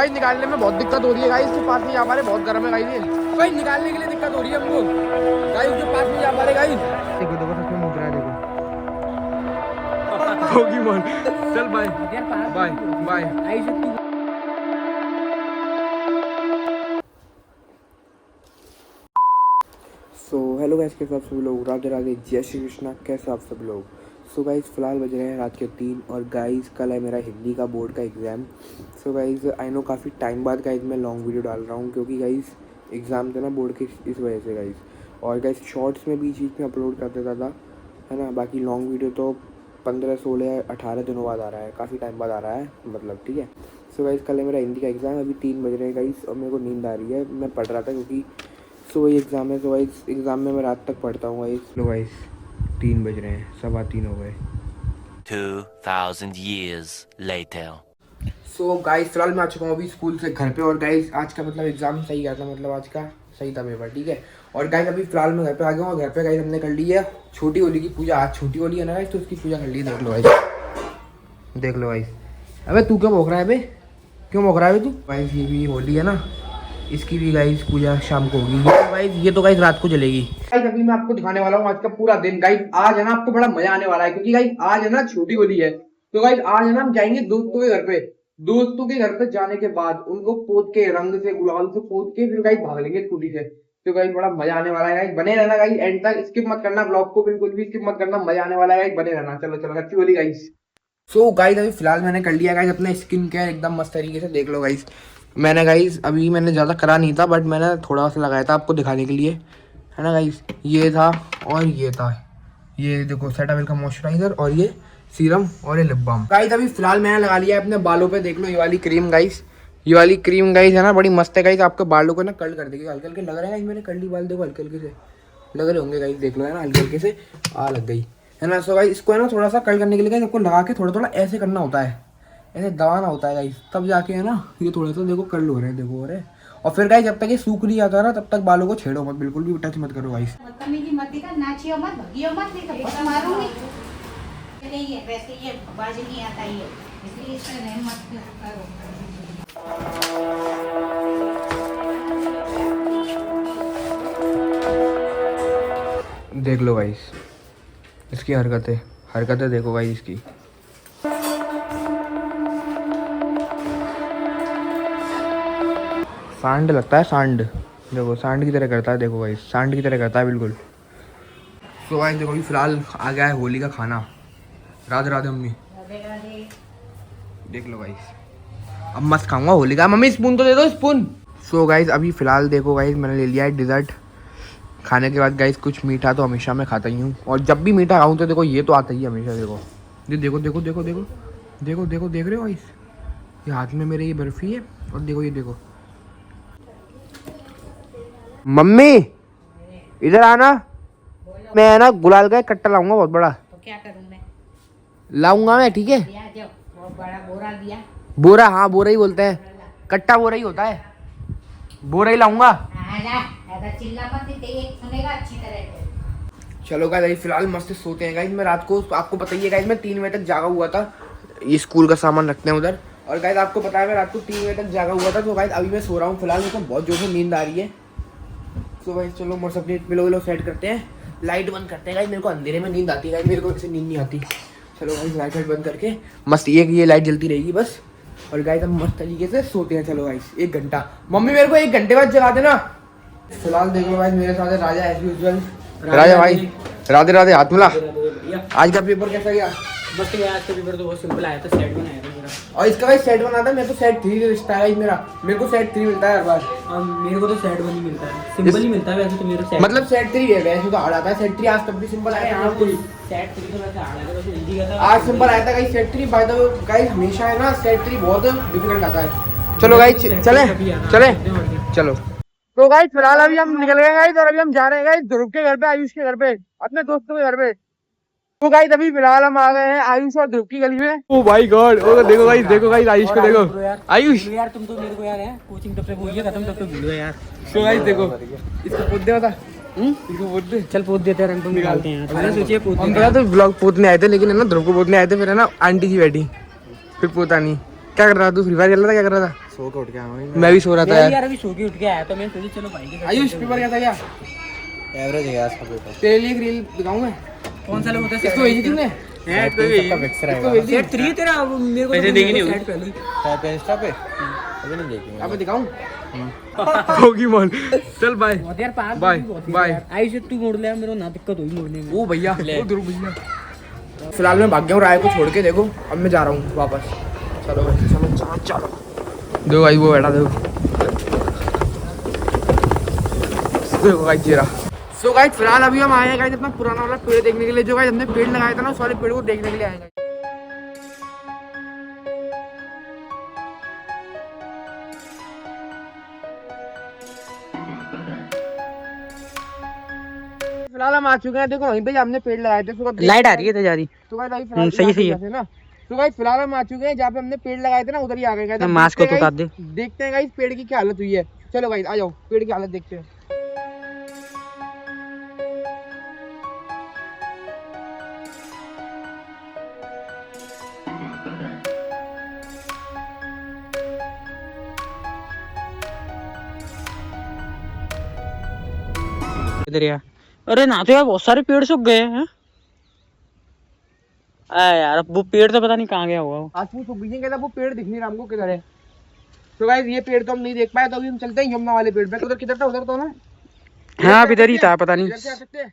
Guys निकालने में बहुत दिक्कत हो रही है गाइस, इसके पास नहीं जा पा रहे, बहुत गर्म है गाइस। गाइस निकालने के लिए दिक्कत हो रही है हमको गाइस, उसके पास नहीं जा पा रहे गाइस। देखो देखो सच में मुक रहा है, देखो होगी बोल। चल bye bye bye. So hello guys, कैसे आप सभी लोग? राधे राधे, जय श्री कृष्णा। कैसे आप सब लोग? सो गाइस फिलहाल बज रहे हैं रात के 3 और गाइस कल है मेरा हिंदी का बोर्ड का exam. So guys I know काफ़ी टाइम बाद गाइस मैं लॉन्ग वीडियो डाल रहा हूँ, क्योंकि गाइस एग्ज़ाम थे ना बोर्ड के, इस वजह से गाइस। और गाइस शॉर्ट्स में बीच बीच में अपलोड कर देता था, है ना। बाकी लॉन्ग वीडियो तो 15, 16, 18 दिनों बाद आ रहा है, काफ़ी टाइम बाद आ रहा है मतलब, ठीक है। सो गाइस कल है मेरा हिंदी का एग्ज़ाम, अभी 3 बज रहे हैं गाइस और मेरे को नींद आ रही है। मैं पढ़ रहा था क्योंकि सो वही एग्ज़ाम है। सो वाइस एग्ज़ाम में मैं रात तक पढ़ता हूँ वाइस। लो वाइस 3 बज रहे हैं, 3:15 हो गए। 2000 years later. सो गाइस फिलहाल मैं आ चुका हूँ अभी स्कूल से घर पे। और गाइस आज का मतलब एग्ज़ाम सही गया था, मतलब आज का सही था पेपर, ठीक है। और गाइस अभी फिलहाल मैं घर पे आ गया हूँ। घर पे गाइस हमने कर ली है छोटी होली की पूजा। आज छोटी होली है ना गाइस, तो उसकी पूजा कर ली। देख लो गाइस, देख लो गाइस। अबे तू क्यों भौंक रहा है बे? क्यों भौंक रहा है तू? गाइस ये भी होली है ना, इसकी भी गाइस पूजा शाम को होगी। ये तो गाइस रात को चलेगी। गाइस अभी मैं आपको दिखाने वाला हूँ आज का पूरा दिन। गाइस आज है ना आपको बड़ा मजा आने वाला है, क्योंकि गाइस आज है ना छोटी होली है। तो गाइस आज है ना हम जाएंगे दोस्तों के घर पे। दोस्तों के घर पे जाने के बाद उनको पोत के, रंग से गुलाल से पोत के फिर गाइस भाग लेंगे स्कूटी से। तो गाइस बड़ा मजा आने वाला है गाइस, बने रहना गाइस एंड तक, स्किप मत करना ब्लॉग को, बिल्कुल भी स्किप मत करना, मजा आने वाला है गाइस, बने रहना। चलो चलो अच्छी होली गाइस। सो गाइस अभी फिलहाल मैंने कर लिया गाइस अपना स्किन केयर एकदम मस्त तरीके से, देख लो गाइस। मैंने गाइस अभी मैंने ज़्यादा करा नहीं था, बट मैंने थोड़ा सा लगाया था आपको दिखाने के लिए, है ना गाइस। ये था और ये था, ये देखो सेटाफिल का मॉइस्चराइजर और ये सीरम और ये लिप बाम। गाइस अभी फिलहाल मैंने लगा लिया है अपने बालों पे, देख लो ये वाली क्रीम गाइस। ये वाली क्रीम गाइस है ना बड़ी मस्त है गाइस, आपके बालों को ना कर्ल कर देगी। हल्के हल्के लग रहा है गाइस, मैंने कर्ली बाल देखो हल्के हल्के से लग रहे होंगे गाइस, देख लो है ना, हल्के हल्के से आ लग गई है ना। सो गाइस इसको है ना थोड़ा सा कर्ल करने के लिए गाइस आपको लगा के थोड़ा थोड़ा ऐसे करना होता है, ऐसे दबाना होता है गाइस, तब जाके है ना ये थोड़ा सा देखो कर्ल हो रहे हैं, देखो हो रहे हैं। और फिर गाइस जब तक ये सूख नहीं जाता ना तब तक बालों को छेड़ो मत, बिल्कुल भी टच मत करो गाइस। बदतमीजी मत दिखा, नाचियो मत, भगियो मत, नहीं तो बहुत मारूंगी। नहीं है वैसे ये बाज नहीं आता ये, इसलिए इसका नहीं मत करो। देख लो गाइस इसकी हरकतें हरकतें देखो गाइस इसकी। सांड लगता है, सांड देखो, सांड की तरह करता है, देखो गाइस सांड की तरह करता है बिल्कुल। सो गाइस देखो अभी फिलहाल आ गया है होली का खाना। राधे राधे मम्मी, देख लो गाइस अब मस्त खाऊंगा होली का। मम्मी स्पून तो दे दो, स्पून। सो गाइस अभी फिलहाल देखो गाइस मैंने ले लिया है डिज़र्ट। खाने के बाद गाइस कुछ मीठा तो हमेशा मैं खाता ही हूँ, और जब भी मीठा खाऊँ तो देखो ये तो आता ही है हमेशा। देखो ये देखो देखो देखो देखो देखो देखो देख रहे हो गाइस, ये हाथ में मेरे ये बर्फ़ी है, और देखो ये देखो। मम्मी इधर आना, मैं ना गुलाल का कट्टा लाऊंगा बहुत बड़ा। तो क्या करूं मैं? लाऊंगा मैं, ठीक है। दिया जो बहुत बड़ा बोरा दिया। बोरा, हाँ बोरा ही बोलते हैं, कट्टा बोरा ही होता है, बोरा ही लाऊंगा। ऐसा चिल्ला मत, ये सुनेगा अच्छी तरह से। चलो गाइस अभी फिलहाल मस्त सोते हैं गाइस। मैं रात को आपको पता ही है गाइस मैं 3 बजे तक जागा हुआ था, ये स्कूल का सामान रखते हैं उधर। और गाइस आपको पता है मैं रात को 3 बजे तक जागा हुआ था। तो गाइस अभी मैं सो रहा हूँ फिलहाल, मेरे को बहुत जोर से नींद आ रही है। सो गाइस चलो मोर अपने पिलो विलो सेट करते हैं, लाइट बंद करते हैं गाइस, मेरे को अंधेरे में नींद आती है गाइस, मेरे को ऐसे नींद नहीं आती। चलो गाइस लाइट बंद करके मस्त ये लाइट जलती रहेगी बस, और गाइस हम मस्त तरीके से सोते हैं। चलो गाइस 1 घंटा, मम्मी मेरे को 1 घंटे बाद जगा देना। फिलहाल देखो गाइस मेरे साथ है राजा एज यूजुअल। राजा भाई राधे राधे, हाथ मिला। आज का पेपर कैसा गया? बस यार आज का पेपर तो बहुत सिंपल आया था, सेट बनाया था मेरा। और इसका भाई सेट बना था, मेरे को सेट 3 रिश्ता है मेरा, मेरे को सेट 3 मिलता है हर बार। मेरे को तो सेट 1 ही मिलता है, सिंपल ही मिलता है वैसे तो मेरा सेट। मतलब सेट 3 है, वैसे तो हार्ड आता है सेट 3, आज तक भी सिंपल आया है। सेट 3 तो वैसे हार्ड आता है, वैसे इजी का था। आज सिंपल आया था guys set 3। By the way guys हमेशा है ना सेट 3 बहुत डिफिकल्ट आता है। चलो गाइस चले चले चलो। तो गाइस फिलहाल अभी हम निकल गए गाइस, और अभी हम जा रहे हैं गाइस ध्रुव के घर पे, आयुष के घर पे, अपने दोस्तों के घर पे। तो गाइस अभी फिलहाल हम आ गए हैं आयुष और ध्रुव की गली में। ओ माय गॉड, ओ देखो गाइस आयुष को देखो। आयुष यार तुम तो मेरे को यार है कोचिंग तब तक हुई है खत्म, तब तक भूल गए यार। तो गाइस देखो इसको पोत दे, बता इसको पोत दे। चल पोत देते हैं, रंग तो निकालते हैं यार। मैंने सोचिए पोत हम तो ब्लॉग पोतने आए थे, लेकिन है ना ध्रुव को पोतने आए थे, फिर है ना आंटी जी बैठी, फिर पोता नहीं। क्या कर रहा था तू? फ्री फायर खेल रहा था? क्या कर रहा था? सो के उठ के आया हूँ। मैं भी सो रहा था यार यार। अभी सो के उठ के आया तो मैं सोची चलो भाई के आयुष पेपर क्या था क्या? एवरेज है यार इसका पेपर। तेरे लिए एक रील दिखाऊं मैं? कौन सा लोग होता है इसको भेजी तूने? सबका फिक्स रहेगा। सेट 3 तेरा मेरे को वैसे देखी नहीं सेट पहले शायद पे इंस्टा पे अभी नहीं देखी अब मैंने। दिखाऊं? पोकेमॉन। चल बाय यार पास बाय बाय। आयुष तू मोड़ ले मेरे को ना दिक्कत हुई मोड़ने में। ओ भैया, ओ ध्रुव भैया। फिलहाल मैं भाग गया हूँ राय को छोड़ के। देखो अब मैं जा रहा हूँ वापस। चलो भाई चलो चलो चलो। देखो भाई वो बैठा, देखो भाई चेहरा। सो गाइस फिलहाल अभी हम आए हैं गाइस अपना पुराना वाला पेड़ देखने के लिए। जो गाइस हमने पेड़ लगाया था ना, उस वाले पेड़ को देखने के लिए आए हैं। फिलहाल हम आ चुके हैं। देखो वहीं पे हमने पेड़ लगाए थे। लाइट आ रही है तेरी। तो गाइस अभी फिलहाल सही सही है। है ना। तो गाइस फिलहाल हम आ चुके हैं जहाँ पे हमने पेड़ लगाए थे ना, उधर ही आ गए गाइस। अब मास्क को देखते तो हैं काट दे। गाइस, देखते हैं गाइस पेड़ की क्या हालत हुई है। चलो गाइस आ जाओ, पेड़ की हालत देखते हैं। इधर यार, अरे ना तो यार बहुत सारे पेड़ सूख गए हैं। यार अब वो पेड़ तो पता नहीं कहाँ गया होगा वो। आज वो बीजेंगे वो पेड़ दिख नहीं रहा हमको किधर है। तो गाइस ये पेड़ तो हम नहीं देख पाए, तो अभी हम चलते हैं यमुना वाले पेड़ पे। उधर किधर था? उधर तो ना। हाँ अब इधर ही था, पता नहीं। इधर से आ सकते हैं?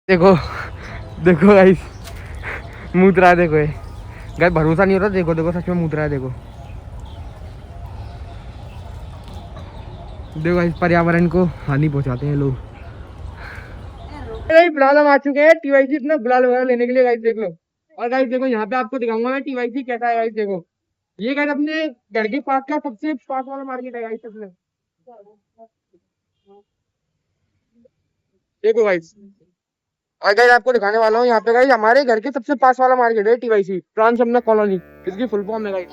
देखो देखो गाइस मूत रहा है। देखो ये गाइस भरोसा नहीं हो रहा। देखो देखो सच में मूत रहा है। देखो देखो गाइस पर्यावरण को हानि पहुंचाते हैं लोग। फिलहाल हम आ चुके हैं टीवाईसी अपना गुलाल वगैरह लेने के लिए। गाइस देख लो। और गाइस देखो यहाँ पे आपको दिखाऊंगा मैं टीवाईसी कैसा है। गाइस देखो ये गाइस अपने घर के पास का सबसे पास वाला मार्केट है। गाइस सबसे देखो गाइस। और गाइस आपको दिखाने वाला हूँ यहाँ पे गाइस हमारे घर के सबसे पास वाला मार्केट है टीवाईसी ट्रांस यमुना कॉलोनी। इसकी फुल फॉर्म है गाइस।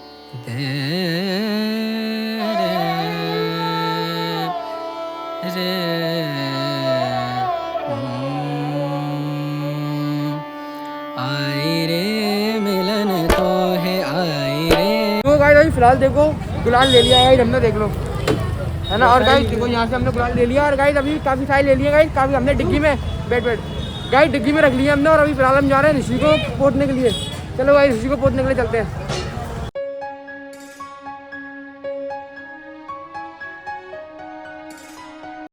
तो गाइस अभी फिलहाल देखो गुलाल ले लिया है हमने, देख लो है ना। और गाइस देखो यहाँ से हमने गुलाल ले लिया। और गाइस अभी काफी सारे ले लिए गाइस। काफी हमने डिग्गी में बैठ गाइस डिग्गी में रख लिया हमने। और अभी फिलहाल हम जा रहे हैं ऋषि को पोतने के लिए। चलो गाइस ऋषि को पोतने के लिए चलते हैं।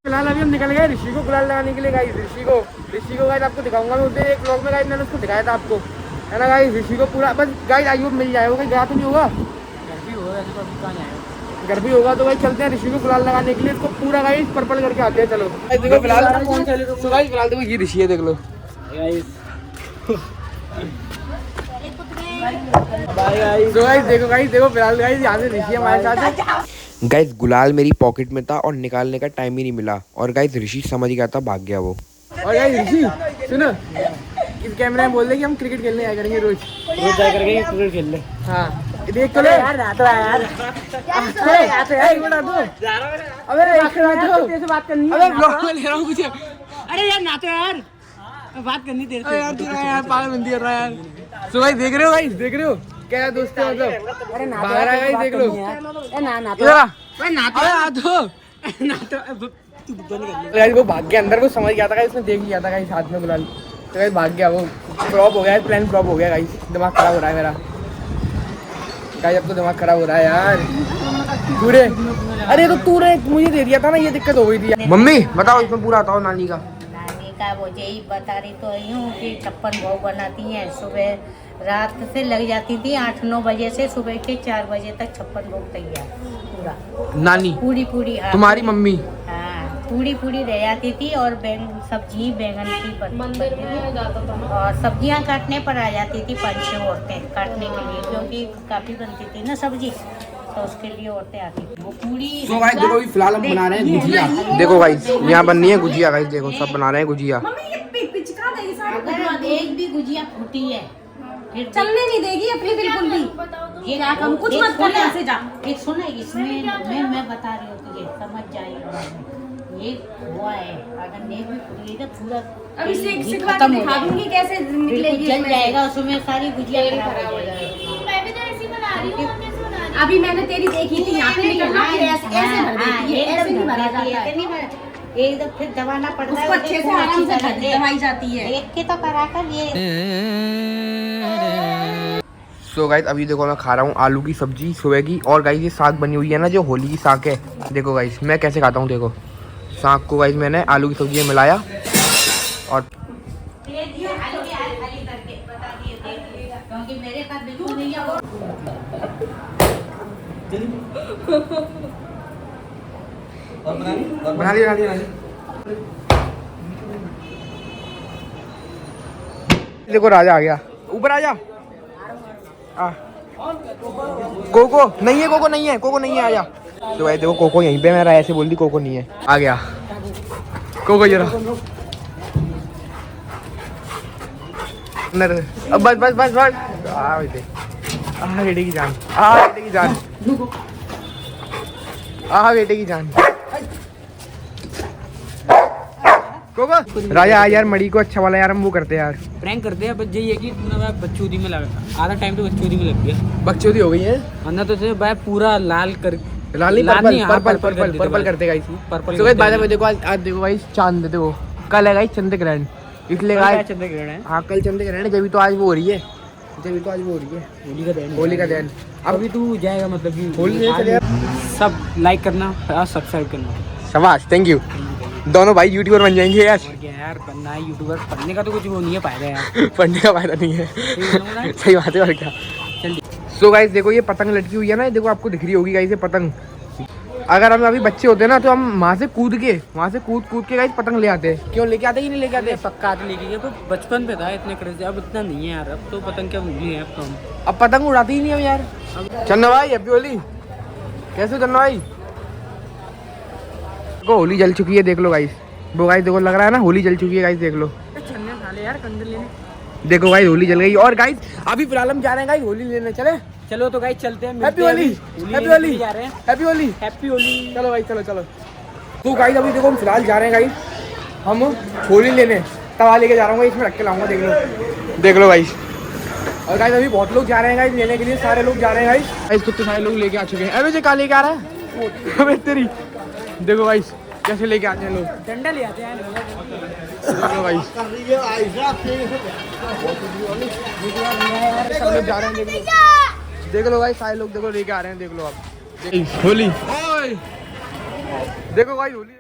फिलहाल अभी हम निकल गए ऋषि को गुलाल लगाने के लिए। गाइस ऋषि को गाइस आपको दिखाऊंगा मैं। उधर एक ब्लॉग में गाइस मैंने उसको दिखाया था आपको, है ना। गाइस ऋषि को पूरा बस गाइस आइयो मिल जाएगा। कहीं गया तो नहीं होगा? घर भी होगा। तो भाई चलते हैं ऋषि को गुलाल लगाने के लिए। इसको पूरा गाइस पर्पल करके आते हैं। चलो देखो फिलहाल फिलहाल देखो ये ऋषि है, देख लो। तो गाइस देखो फिलहाल गाइस यहाँ से ऋषि हमारे साथ। गाइस गुलाल मेरी पॉकेट में था और निकालने का टाइम ही नहीं मिला। और गाइस ऋषि समझ गया था, भाग गया वो। और गाइस ऋषि सुनो, इस कैमरे में बोल दे कि हम क्रिकेट खेलने आया करेंगे रोज जाया करके क्रिकेट खेल ले। हाँ देख तो ले यार। रात यार एक मिनट दो। अबे एक मिनट तेरे से बात करनी है। अबे ब्लॉग में ले रहा हूँ कुछ। अरे यार ना तो यार बात करनी तेरे से। यार पागल बंदी कर रहा है यार। सो गाइस देख रहे हो क्या दोस्त है मतलब। अरे ना बाहर आ गाइस देख लो। ना तो गाइस वो भाग गया अंदर। वो समझ गया था गाइस, उसने देख लिया था गाइस हाथ में गुलाल। तो गाइस भाग गया वो। फ्लॉप हो गया, प्लान फ्लॉप हो गया गाइस। दिमाग खराब हो रहा है मेरा गाइस। अब तो दिमाग खराब हो रहा है यार पूरे। अरे तो तूने मुझे दे दिया था ना, ये दिक्कत हो गई थी। मम्मी बताओ इसमें पूरा बताओ नानी का। नानी का वो यही बता रही तो यूँ कि 56 भोग बनाती हैं। सुबह रात से लग जाती थी 8-9 बजे से सुबह के 4 बजे तक 56 भोग तैयार पूरा। नानी पूरी हाँ, तुम्हारी मम्मी? हाँ पूरी रह जाती थी। और सब्जी बैंगन की मंदिर में जाता था। और सब्जियां काटने पर आ जाती थी 5-6 औरतें काटने के लिए, क्योंकि काफ़ी बनती थी ना सब्जी। तो उसके लिए औरतें आती थी। वो पूरी तो गाइस देखो अभी फिलहाल हम बना रहे हैं गुजिया। देखो गाइस यहाँ बननी है गुजिया गाइस, देखो सब बना रहे हैं गुजिया। अगर एक भी गुजिया फूटी है फिर चलने नहीं देगी अपनी बिल्कुल भी। ये हम कुछ मत कर ऐसे जा। एक सुना इसमें मैं बता रही हूँ तुझे, समझ जाएगी। ये हुआ है, अगर नेक भी फूट गई तो पूरा अब इसे एक घी सिखवा खत्म के हो दिखा जाएगा। दूंगी कैसे बिल्कुल निकलेगी जल इसमें से। जाएगा, उसमें सारी गुजिया खराब हो जाएगी। मैं भी तो ऐसी बना रही हूँ, कैसे बना रही हूँ? अभी मैंने तेरी देखी थी यहाँ पे निकलना, फिर ऐसे ऐसे भर देती है, ऐसे नहीं भरा जाता है। एकदम फिर दबाना पड़ता है, उसको अच्छे से आराम से दबाई जाती है। देख के तो करा कर ये। सो गाइस अभी देखो मैं खा रहा हूँ आलू की सब्जी सुबह की। और गाइस ये साग बनी हुई है ना, जो होली की साग है। देखो गाइस मैं कैसे खाता हूँ, देखो साग को गाइस मैंने आलू की सब्जी में मिलाया और क्योंकि मेरे पास बिल्कुल नहीं है वो। बना लिया। देखो राजा आ गया, ऊपर आ जा। कोको नहीं है, कोको नहीं है, कोको नहीं है, आ जा। तो भाई देखो कोको यहीं पे, मेरा ऐसे बोल दी कोको नहीं है, आ गया कोको जरा। अब बस बस बस बस आ बेटे, आ बेटे की जान, आ बेटे की जान, आ बेटे की जान। कोको राजा आज यार मड़ी को अच्छा वाला यार हम वो करते हैं यार, प्रैंक करते हैं। बस यही है कि तूने बच्चोदी में लगा, आधा टाइम तो बच्चोदी में लग गया। बकचोदी हो गई है, वरना तो तुझे भाई पूरा लाल कर लाल नहीं लाल पर्पल नहीं, हाँ, पर्पल पर्पल पर्पल कर पर्पल देते करते गाइस। पर्पल तो गाइस बाद में देखो आज देखो गाइस चांद देखो, कल है गाइस चंद्र ग्रहण, इसलिए गाइस चंद्रग्रहण है, हाँ कल चंद्र ग्रहण है, जब तो आज वो हो रही है, जब तो आज वो हो रही है होली का दिन। होली का दिन। अब अभी तू जाएगा मतलब कि होली नहीं चलेगा। सब लाइक करना और सब्सक्राइब करना। शाबाश, थैंक यू। दोनों भाई यूट्यूबर बन जाएंगे यार। और क्या यार, बनना है यूट्यूबर, पढ़ने का तो कुछ वो नहीं है, फायदा यार। पढ़ने का फायदा नहीं है, सही बात है। और क्या चल सो गाइस देखो ये पतंग लटकी हुई है ना, देखो आपको दिख रही होगी गाइस ये पतंग। अगर हम अभी बच्चे होते ना तो हम वहाँ से कूद के गाइस पतंग ले आते। क्यों लेके आते कि नहीं लेके आते? पक्का आते लेके गए, पर बचपन पे था इतने क्रेज, अब इतना नहीं है यार। अब तो पतंग क्या भूली है, अब तो हम अब पतंग उड़ाते ही नहीं हम यार। चन्ना भाई हैप्पी होली, कैसे चन्ना भाई? देखो होली जल चुकी है, देख लो गाइस। वो गाइस देखो लग रहा है ना होली जल चुकी है गाइस, देख लो। चलने खा ले यार, कंदर लेने। देखो गाइस होली जल गई। और गाइस अभी फिलहाल हम जा रहे हैं गाइस होली लेने, चले? चलो तो गाइस चलते हैं, हैप्पी होली, हैप्पी होली, जा रहे हैं। Happy Holi, happy Holi. चलो भाई चलो चलो। तो गाइस अभी देखो हम फिलहाल जा रहे हैं गाइस, हम होली लेने तवा लेके जा रहा हूँ, इसमें रख के लाऊंगा, देख लो गाइस। और गाइस अभी बहुत लोग जा रहे हैं गाइस लेने के लिए, सारे लोग जा रहे हैं गाइस। कितने सारे लोग लेके आ चुके हैं। अबे कहाँ लेके आ रहा है? अबे तेरी, देखो गाइस कैसे लेके आते हैं लोग, डंडा ले आते हैं। देखो गाइस सब लोग जा रहे हैं, देख लो गाइस सारे लोग देखो लेके आ रहे हैं, देख लो आप होली। देखो गाइस होली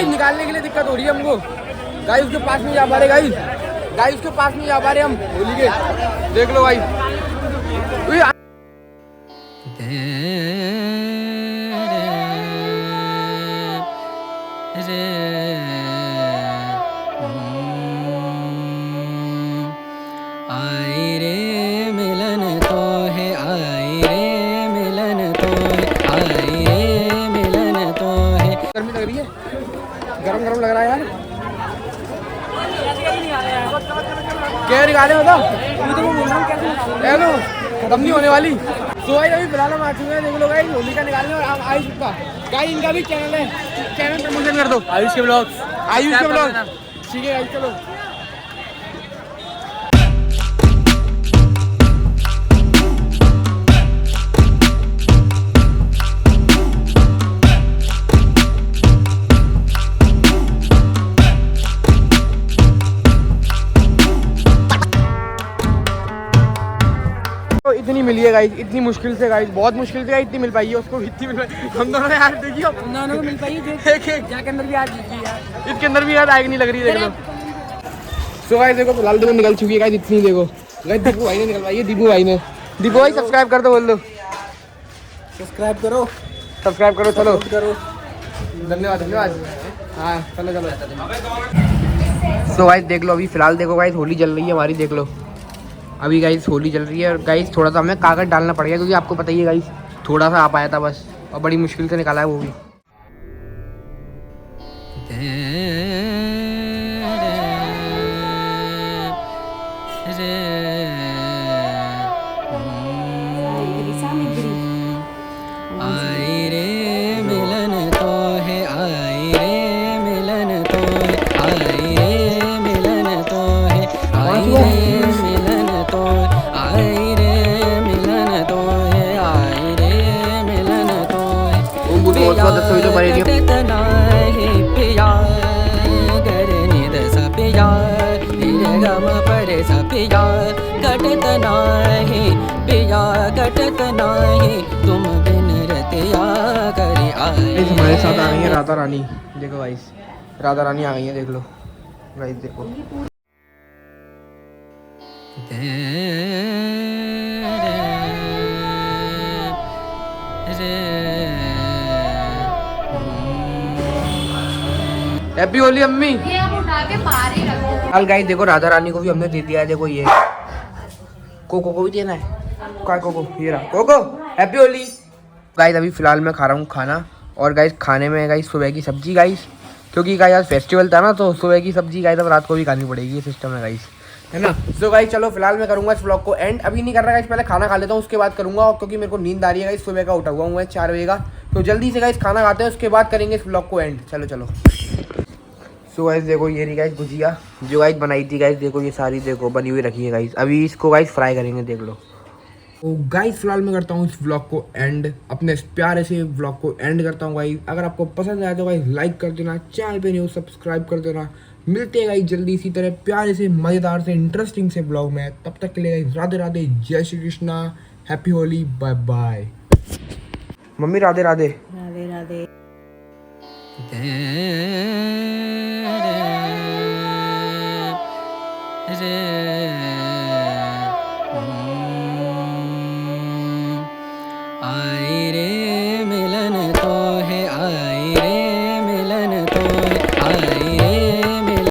निकालने के लिए दिक्कत हो रही है हमको गाइस, उसके पास नहीं जा पा रहे गाइस उसके पास नहीं जा पा रहे हम होली के, देख लो गाइस। आई रे मिलन तो है, आई रे मिलन तो है, आई रे मिलन तो है। गर्मी लग रही है, गरम गरम लग रहा है यार। क्या निकाले बताओ, हेलो खत्म नहीं होने वाली। तो भाई अभी फिलहाल हम आ चुके हैं, देख लो गाइस होली का निकालने। और आयुष का गाइस इनका भी चैनल है, चैनल प्रमोशन कर दो। आयुष के ब्लॉग, आयुष के ब्लॉग, ठीक है गाइस चलो। इतनी मिली है गाइस, इतनी मुश्किल से गाइस, बहुत मुश्किल से गाइस इतनी मिल पाई है उसको, इतनी मिल पाई। हम दोनों ने यार देखियो, हम दोनों को मिल पाई है, एक एक जाके अंदर भी आ गई यार, इसके अंदर भी यार आग नहीं लग रही, देख लो। सो गाइस देखो फिलहाल देखो निकल चुकी है गाइस इतनी, देखो गाइस दीपू भाई ने निकलवाई है, दीपू भाई ने। दीपू भाई सब्सक्राइब कर दो, बोल दो सब्सक्राइब करो, सब्सक्राइब करो, चलो करो। धन्यवाद धन्यवाद। हाँ चलो चलो। सो गाइस देख लो अभी फिलहाल देखो गाइस होली जल रही है हमारी, देख लो अभी गाइस होली चल रही है और गाइस थोड़ा सा हमें कागज डालना पड़ेगा क्योंकि आपको पता ही है गाइस थोड़ा सा आ पाया था बस और बड़ी मुश्किल से निकाला है वो भी। आई रे मिलन तो है, आई रे मिलन तो है, आई रे मिलन तो है, आई रे मिलन तो, आई रे मिलन तो है, आई रे मिलन तो है। पिया पिया गरनी दस पिया धीरे गम परे सा पिया घटत नाही पिया घटत नाही तुम बिन रतिया करी आई। हमारे साथ आ गई है राधा रानी। देखो गाइस राधा रानी आ गई है, देख लो गाइस देखो। हैप्पी होली अम्मी। ये अब उठा के बाहर ही रख दो। हाल गाइस देखो राधा रानी को भी हमने दे दिया है, देखो ये कोको को भी देना है। क्या कोको, ये रहा कोको, हैप्पी होली। गाइस अभी फिलहाल मैं खा रहा हूँ खाना और गाइस खाने में गाइस सुबह की सब्जी गाइस, क्योंकि गाइस आज फेस्टिवल था ना तो सुबह की सब्जी गाइस अब रात को भी खानी पड़ेगी, ये सिस्टम है गाइस, है ना। सो गाइस चलो फिलहाल मैं करूँगा इस व्लॉग को एंड, अभी नहीं कर रहा गाइस, पहले खाना खा लेता हूँ उसके बाद करूँगा, और क्योंकि मेरे को नींद आ रही है गाइस, सुबह का उठा हुआ हूँ 4 बजे का, तो जल्दी से गाइस खाना खाते हैं उसके बाद करेंगे इस व्लॉग को एंड। चलो चलो। सो गाइस देखो ये रही गाइस गुजिया जो गाइस बनाई थी गाइस, देखो ये सारी देखो बनी हुई रखी है गाइस, अभी इसको गाइस फ्राई करेंगे, देख लो। तो गाइस फिलहाल मैं करता हूँ इस व्लॉग को एंड, अपने प्यारे से व्लॉग को एंड करता हूँ गाइस। अगर आपको पसंद आया तो गाइस लाइक कर देना, चैनल पे नहीं हो सब्सक्राइब कर देना। मिलते हैं गाइस जल्दी इसी तरह प्यारे से मज़ेदार से इंटरेस्टिंग से व्लॉग में, तब तक के लिए गाइस राधे राधे, जय Shri Krishna, happy Holi, bye bye. Mummy Radhe Radhe. Radhe Radhe.